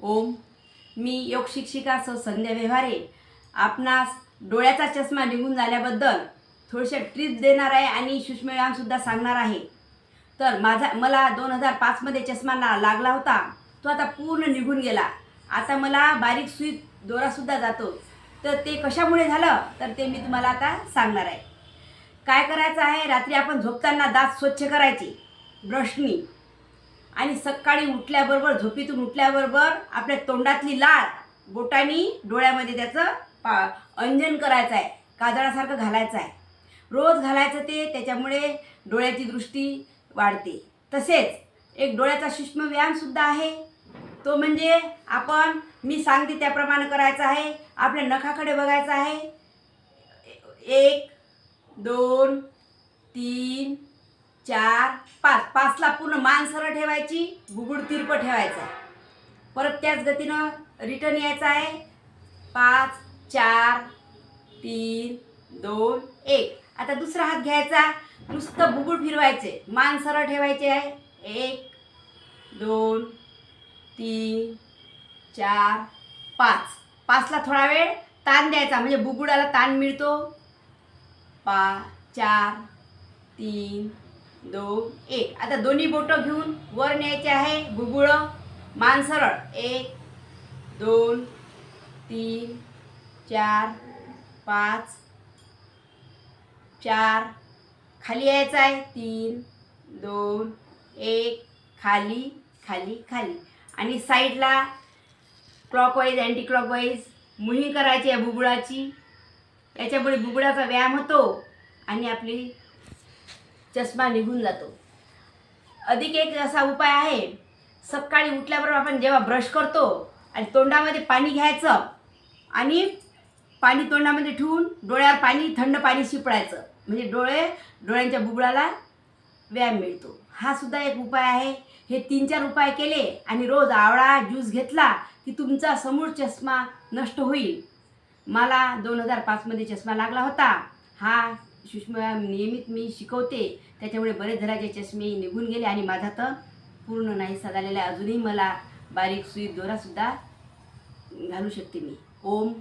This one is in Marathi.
ओम. मी योग शिक्षिका संध्या व्यवहारे आपणास डोळ्याचा चष्मा निघून झाल्याबद्दल थोडेसे टिप्स देणार आहे आणि सूक्ष्म व्यायामसुद्धा सांगणार आहे. तर मला 2005मध्ये चष्मा लागला होता. तो आता पूर्ण निघून गेला. आता मला बारीक सुई दोरासुद्धा जातो. तर ते कशामुळे झालं तर ते मी तुम्हाला आता सांगणार आहे. काय करायचं आहे, रात्री आपण झोपताना दात स्वच्छ करायचे ब्रशनी आणि सकाळी उठल्याबरोबर झोपेतून उठल्याबरोबर आपल्या तोंडातली लाळ बोटांनी डोळ्यामध्ये त्याचं अंजन करायचं आहे, काजळासारखं घालायचं आहे. रोज घालायचं त्याच्यामुळे डोळ्याची दृष्टी वाढते. तसेच एक डोळ्याचा सूक्ष्म व्यायामसुद्धा आहे. तो म्हणजे मी सांगते त्याप्रमाणे करायचं आहे. आपल्या नखाकडे बघायचं आहे. 1 2 3 4 5. 5ला पूर्ण मान सरळ ठेवायची, बुबुळ तिरपं ठेवायचा. परत त्याच गतीनं रिटर्न यायचं आहे. 5 4 3 2 1. आता दुसरा हात घ्यायचा, नुसतं बुबुळ फिरवायचे, मान सरळ ठेवायचे आहे. 1 2 3 4 5. 5ला थोडा वेळ ताण द्यायचा म्हणजे बुबुळाला ताण मिळतो. 5 4 3 2 1. आता दोन्ही बोटं घेऊन वर न्यायचे आहे. बुबुळ मान सरळ. 1 2 3 4 5 4. खाली यायचं आहे. 3 2 1. खाली खाली खाली. आणि साईडला क्लॉकवाईज अँटी क्लॉकवाईज मुही करायची आहे बुबुळाची. याच्यामुळे बुबुळाचा व्यायाम होतो आणि आपली चष्मा निघून जातो. अधिक एक असा उपाय आहे, सकाळी उठल्याबरोबर आपण जेव्हा ब्रश करतो आणि तोंडामध्ये पाणी घ्यायचं आणि पाणी तोंडामध्ये ठेवून डोळ्यावर थंड पाणी शिपडायचं म्हणजे डोळ्यांच्या बुबुळाला व्यायाम मिळतो. हा सुद्धा एक उपाय आहे. हे 3-4 उपाय केले आणि रोज आवळा ज्यूस घेतला की तुमचा समूळ चष्मा नष्ट होईल. मला 2005मध्ये चष्मा लागला होता. हा सूक्ष्म व्यायाम नियमित मी शिकवते, त्याच्यामुळे बरेच जणांचे चष्मे निघून गेले आणि माझा तर पूर्ण नाहीसा झालेला आहे. अजूनही मला बारीक सुई दोरासुद्धा घालू शकते मी. ओम.